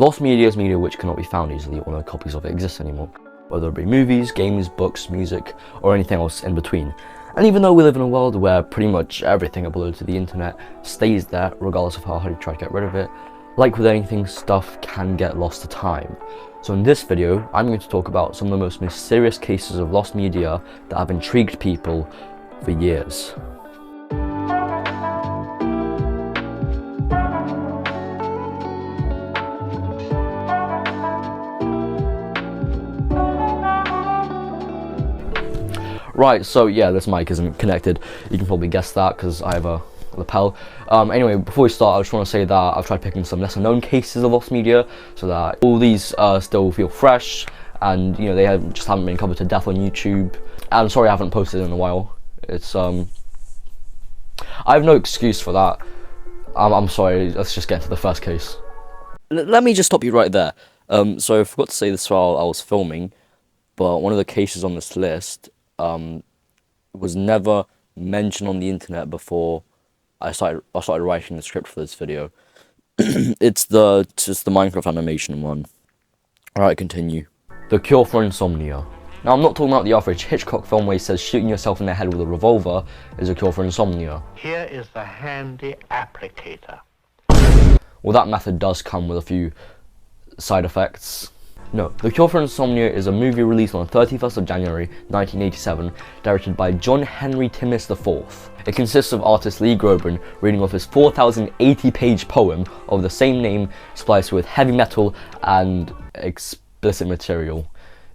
Lost media is media which cannot be found easily or no copies of it exist anymore, whether it be movies, games, books, music, or anything else in between. And even though we live in a world where pretty much everything uploaded to the internet stays there, regardless of how hard you try to get rid of it, like with anything, stuff can get lost to time. So in this video, I'm going to talk about some of the most mysterious cases of lost media that have intrigued people for years. Right, so yeah, this mic isn't connected. You can probably guess that because I have a lapel. Anyway, before we start, I just want to say that I've tried picking some lesser known cases of lost media so that all these still feel fresh and, you know, they just haven't been covered to death on YouTube. I'm sorry I haven't posted in a while. It's I have no excuse for that. I'm sorry, let's just get into the first case. Let me just stop you right there. So I forgot to say this while I was filming, but one of the cases on this list was never mentioned on the internet before I started writing the script for this video. It's just the Minecraft animation one. Alright, continue. The Cure For Insomnia. Now, I'm not talking about the average Hitchcock film where he says shooting yourself in the head with a revolver is a cure for insomnia. Here is the handy applicator. Well, that method does come with a few side effects. No, The Cure For Insomnia is a movie released on the 31st of January 1987, directed by John Henry Timmis IV. It consists of artist Lee Groban reading off his 4,080-page poem of the same name, spliced with heavy metal and explicit material,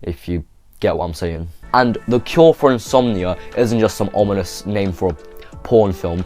if you get what I'm saying. And The Cure For Insomnia isn't just some ominous name for a porn film.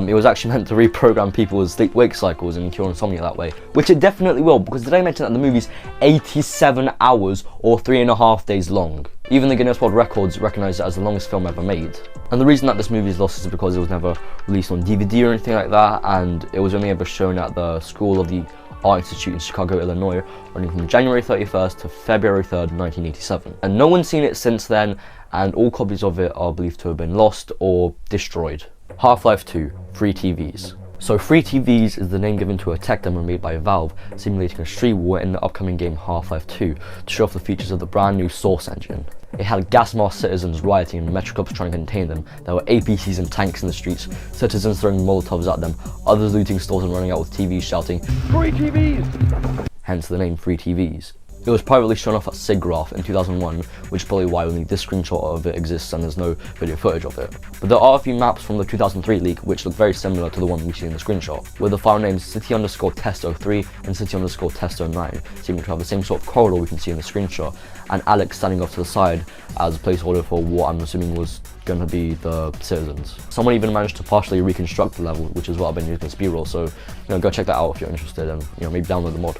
It was actually meant to reprogram people's sleep-wake cycles and cure insomnia that way, which it definitely will, because did I mention that the movie's 87 hours or 3.5 days long? Even the Guinness World Records recognise it as the longest film ever made. And the reason that this movie is lost is because it was never released on DVD or anything like that, and it was only ever shown at the School of the Art Institute in Chicago, Illinois, running from January 31st to February 3rd, 1987. And no one's seen it since then, and all copies of it are believed to have been lost or destroyed. Half-Life 2, Free TVs. So Free TVs is the name given to a tech demo made by Valve simulating a street war in the upcoming game Half-Life 2 to show off the features of the brand new Source engine. It had gas-masked citizens rioting and Metro Cops trying to contain them. There were APCs and tanks in the streets, citizens throwing Molotovs at them, others looting stores and running out with TVs shouting, "Free TVs!" Hence the name Free TVs. It was privately shown off at SIGGRAPH in 2001, which is probably why only this screenshot of it exists and there's no video footage of it. But there are a few maps from the 2003 leak which look very similar to the one we see in the screenshot, with the file names city_test03 and city_test09, seeming to have the same sort of corridor we can see in the screenshot, and Alex standing off to the side as a placeholder for what I'm assuming was going to be the citizens. Someone even managed to partially reconstruct the level, which is what I've been using as B-roll, so go check that out if you're interested, and maybe download the mod.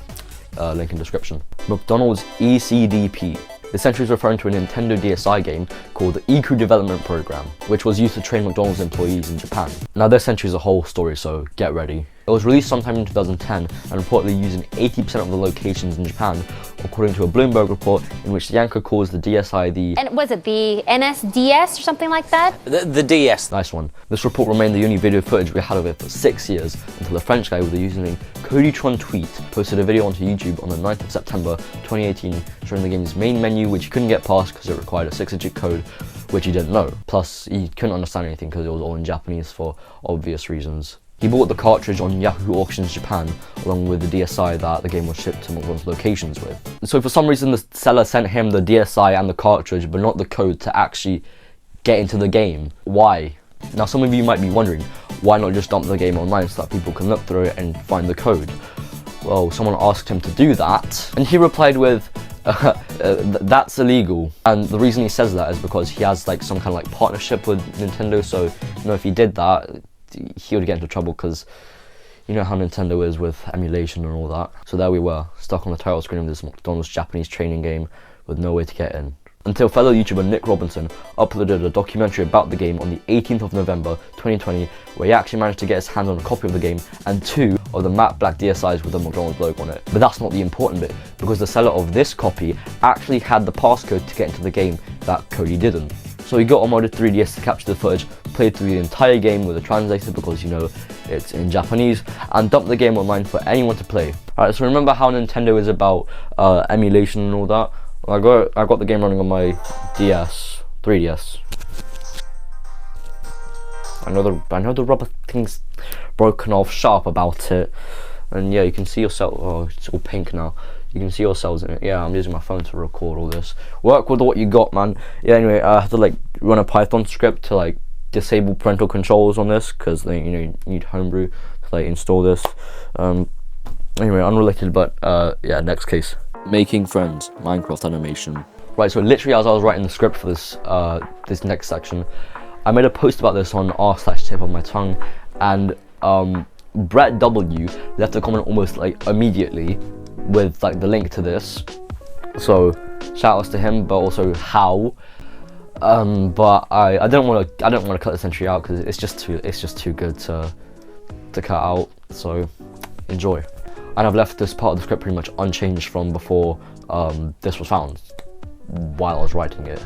Link in description. McDonald's eCDP. This entry is referring to a Nintendo DSi game called the Iku Development Program, which was used to train McDonald's employees in Japan. Now this entry is a whole story, so get ready. It was released sometime in 2010 and reportedly used in 80% of the locations in Japan, according to a Bloomberg report in which the anchor calls the DSi the... And was it the NSDS or something like that? The DS. Nice one. This report remained the only video footage we had of it for 6 years until the French guy with the username CodyTron posted a video onto YouTube on the 9th of September 2018 showing the game's main menu, which he couldn't get past because it required a 6-digit code, which he didn't know. Plus, he couldn't understand anything because it was all in Japanese for obvious reasons. He bought the cartridge on Yahoo Auctions Japan, along with the DSi that the game was shipped to McDonald's locations with. So for some reason the seller sent him the DSi and the cartridge, but not the code to actually get into the game. Why? Now some of you might be wondering, why not just dump the game online so that people can look through it and find the code? Well, someone asked him to do that, and he replied with, that's illegal. And the reason he says that is because he has like some kind of like partnership with Nintendo, so if he did that, he would get into trouble because you know how Nintendo is with emulation and all that. So there we were, stuck on the title screen of this McDonald's Japanese training game with no way to get in. Until fellow YouTuber Nick Robinson uploaded a documentary about the game on the 18th of November 2020, where he actually managed to get his hands on a copy of the game and 2 of the matte black DSIs with the McDonald's logo on it. But that's not the important bit, because the seller of this copy actually had the passcode to get into the game that Cody didn't. So we got on modded 3DS to capture the footage, played through the entire game with a translator because you know it's in Japanese, and dumped the game online for anyone to play. Alright, so remember how Nintendo is about emulation and all that? Well, I got the game running on my 3DS. I know the rubber thing's broken off sharp about it, and yeah, you can see yourself. Oh, it's all pink now. You can see yourselves in it. Yeah, I'm using my phone to record all this. Work with what you got, man. Yeah. Anyway, I have to like run a Python script to like disable parental controls on this because they, you know, you need homebrew to like install this. Anyway, unrelated, but yeah. Next case. Making friends. Minecraft animation. Right. So literally, as I was writing the script for this this next section, I made a post about this on r/tip of my tongue, and Brett W left a comment almost like immediately with like the link to this. So shout outs to him, but also how. But I don't want to cut this entry out because it's just too good to cut out. So enjoy. And I've left this part of the script pretty much unchanged from before this was found while I was writing it.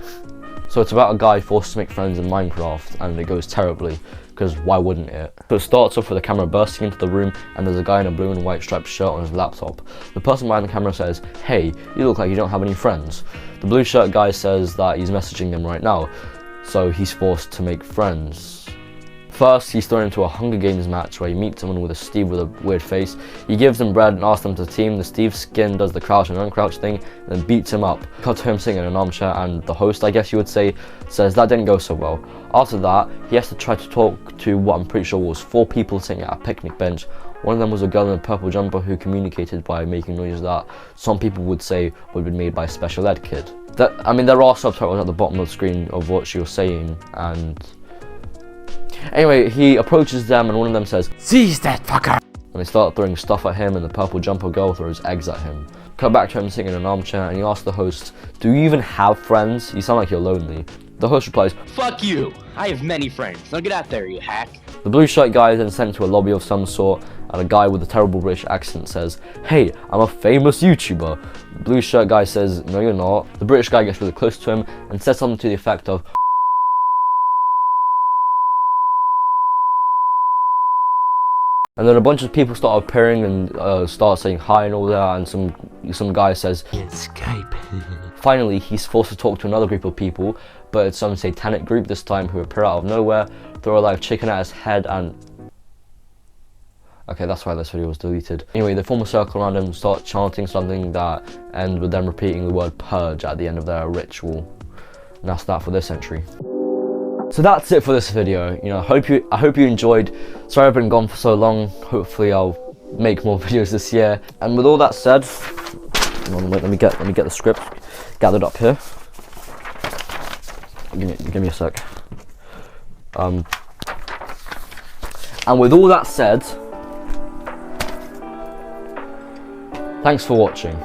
So it's about a guy forced to make friends in Minecraft, and it goes terribly, because why wouldn't it? So it starts off with the camera bursting into the room, and there's a guy in a blue and white striped shirt on his laptop. The person behind the camera says, "Hey, you look like you don't have any friends." The blue shirt guy says that he's messaging them right now, so he's forced to make friends. First, he's thrown into a Hunger Games match where he meets someone with a Steve with a weird face. He gives them bread and asks them to team. The Steve skin does the crouch and uncrouch thing and then beats him up. Cut to him sitting in an armchair, and the host, I guess you would say, says that didn't go so well. After that, he has to try to talk to what I'm pretty sure was 4 people sitting at a picnic bench. One of them was a girl in a purple jumper who communicated by making noises that some people would say would have been made by a special ed kid. I mean, there are subtitles at the bottom of the screen of what she was saying, and anyway, he approaches them and one of them says, "Seize that fucker!" And they start throwing stuff at him, and the purple jumper girl throws eggs at him. Cut back to him sitting in an armchair, and he asks the host, "Do you even have friends? You sound like you're lonely." The host replies, "Fuck you! I have many friends. Now get out there, you hack." The blue shirt guy is then sent to a lobby of some sort, and a guy with a terrible British accent says, "Hey, I'm a famous YouTuber." The blue shirt guy says, "No, you're not." The British guy gets really close to him and says something to the effect of, and then a bunch of people start appearing and start saying hi and all that, and some guy says, "Escape." Finally, he's forced to talk to another group of people, but it's some satanic group this time who appear out of nowhere, throw a live chicken at his head, and okay, that's why this video was deleted. Anyway, they form a circle around him and start chanting something that ends with them repeating the word purge at the end of their ritual. And that's that for this entry. So that's it for this video. You know, I hope you enjoyed. Sorry I've been gone for so long. Hopefully I'll make more videos this year. And with all that said, wait, let me get the script gathered up here. Give me a sec. And with all that said, thanks for watching.